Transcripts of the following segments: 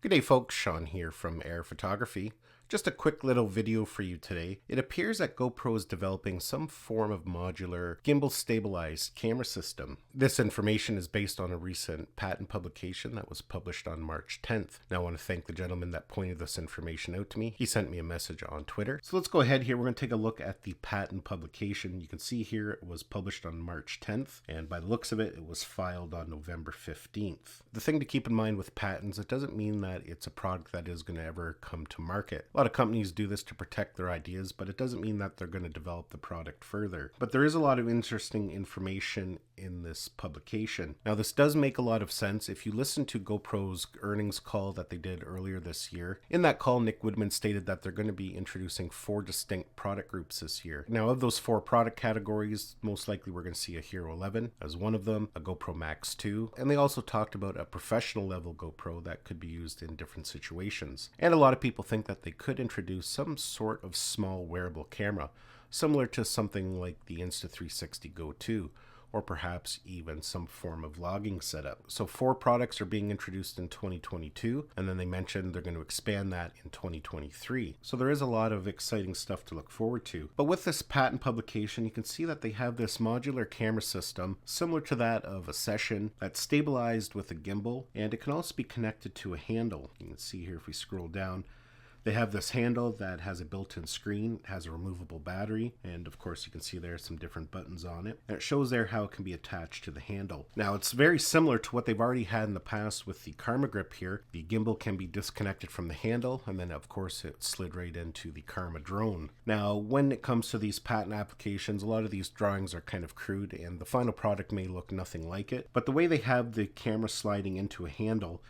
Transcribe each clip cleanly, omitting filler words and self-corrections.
Good day folks, Sean here from Air Photography. Just a quick little video for you today. It appears that GoPro is developing some form of modular gimbal stabilized camera system. This information is based on a recent patent publication that was published on March 10th. Now I want to thank the gentleman that pointed this information out to me. He sent me a message on Twitter. So let's go ahead here. We're going to take a look at the patent publication. You can see here it was published on March 10th, and by the looks of it, it was filed on November 15th. The thing to keep in mind with patents, it doesn't mean that it's a product that is going to ever come to market. A lot of companies do this to protect their ideas, but it doesn't mean that they're going to develop the product further. But there is a lot of interesting information in this publication. Now, this does make a lot of sense. If you listen to GoPro's earnings call that they did earlier this year, in that call, Nick Woodman stated that they're going to be introducing 4 distinct product groups this year. Now, of those 4 product categories, most likely we're going to see a Hero 11 as one of them, a GoPro Max 2, and they also talked about a professional level GoPro that could be used in different situations. And a lot of people think that they could introduce some sort of small wearable camera, similar to something like the Insta360 Go 2, or perhaps even some form of logging setup. So 4 products are being introduced in 2022, and then they mentioned they're going to expand that in 2023. So there is a lot of exciting stuff to look forward to. But with this patent publication, you can see that they have this modular camera system similar to that of a Session that's stabilized with a gimbal, and it can also be connected to a handle. You can see here if we scroll down, they have this handle that has a built-in screen, it has a removable battery, and of course you can see there are some different buttons on it. And it shows there how it can be attached to the handle. Now it's very similar to what they've already had in the past with the Karma Grip here. The gimbal can be disconnected from the handle, and then of course it slid right into the Karma drone. Now when it comes to these patent applications, a lot of these drawings are kind of crude and the final product may look nothing like it. But the way they have the camera sliding into a handle,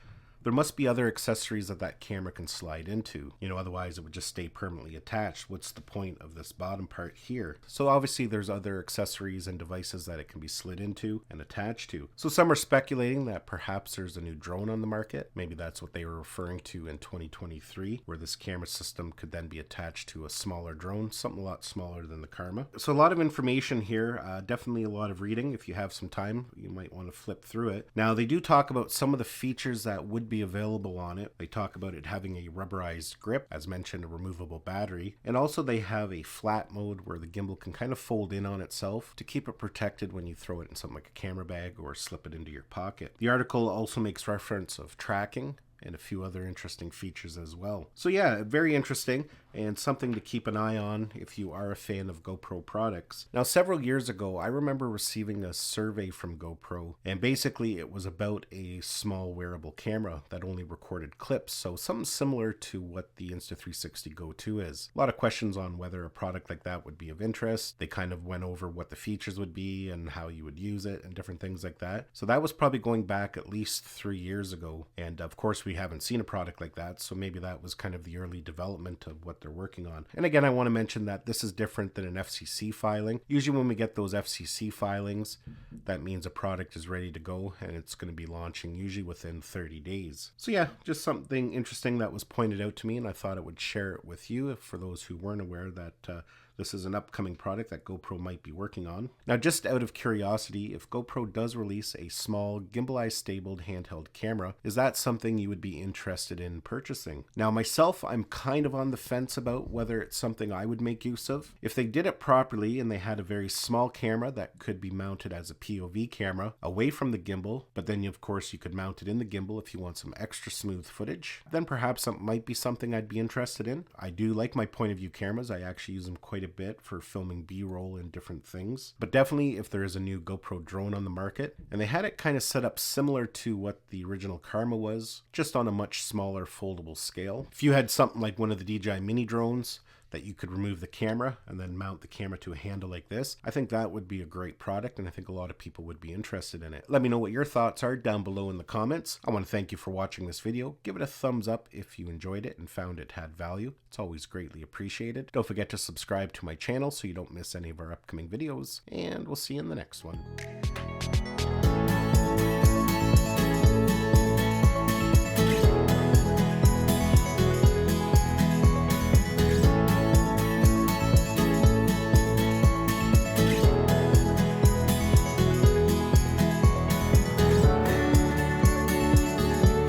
there must be other accessories that camera can slide into. Otherwise it would just stay permanently attached. What's the point of this bottom part here? So obviously there's other accessories and devices that it can be slid into and attached to. So some are speculating that perhaps there's a new drone on the market. Maybe that's what they were referring to in 2023, where this camera system could then be attached to a smaller drone, something a lot smaller than the Karma. So a lot of information here, definitely a lot of reading. If you have some time, you might want to flip through it. Now they do talk about some of the features that would be available on it. They talk about it having a rubberized grip, as mentioned, a removable battery, and also they have a flat mode where the gimbal can kind of fold in on itself to keep it protected when you throw it in something like a camera bag or slip it into your pocket. The article also makes reference of tracking and a few other interesting features as well. So yeah, very interesting and something to keep an eye on if you are a fan of GoPro products. Now, several years ago, I remember receiving a survey from GoPro, and basically it was about a small wearable camera that only recorded clips, so something similar to what the Insta360 Go 2 is. A lot of questions on whether a product like that would be of interest. They kind of went over what the features would be and how you would use it and different things like that. So that was probably going back at least 3 years ago, and of course we haven't seen a product like that, so maybe that was kind of the early development of what they're working on. And again, I want to mention that this is different than an FCC filing. Usually when we get those FCC filings, that means a product is ready to go and it's going to be launching usually within 30 days. So yeah, just something interesting that was pointed out to me, and I thought I would share it with you for those who weren't aware that this is an upcoming product that GoPro might be working on. Now, just out of curiosity, if GoPro does release a small gimbalized stabled handheld camera, is that something you would be interested in purchasing? Now, myself, I'm kind of on the fence about whether it's something I would make use of. If they did it properly and they had a very small camera that could be mounted as a POV camera away from the gimbal, but then of course you could mount it in the gimbal if you want some extra smooth footage, then perhaps that might be something I'd be interested in. I do like my point of view cameras. I actually use them quite a bit for filming B-roll and different things. But definitely if there is a new GoPro drone on the market, and they had it kind of set up similar to what the original Karma was, just on a much smaller foldable scale. If you had something like one of the DJI mini drones that you could remove the camera and then mount the camera to a handle like this, I think that would be a great product, and I think a lot of people would be interested in it. Let me know what your thoughts are down below in the comments. I want to thank you for watching this video. Give it a thumbs up if you enjoyed it and found it had value. It's always greatly appreciated. Don't forget to subscribe to my channel so you don't miss any of our upcoming videos, and we'll see you in the next one.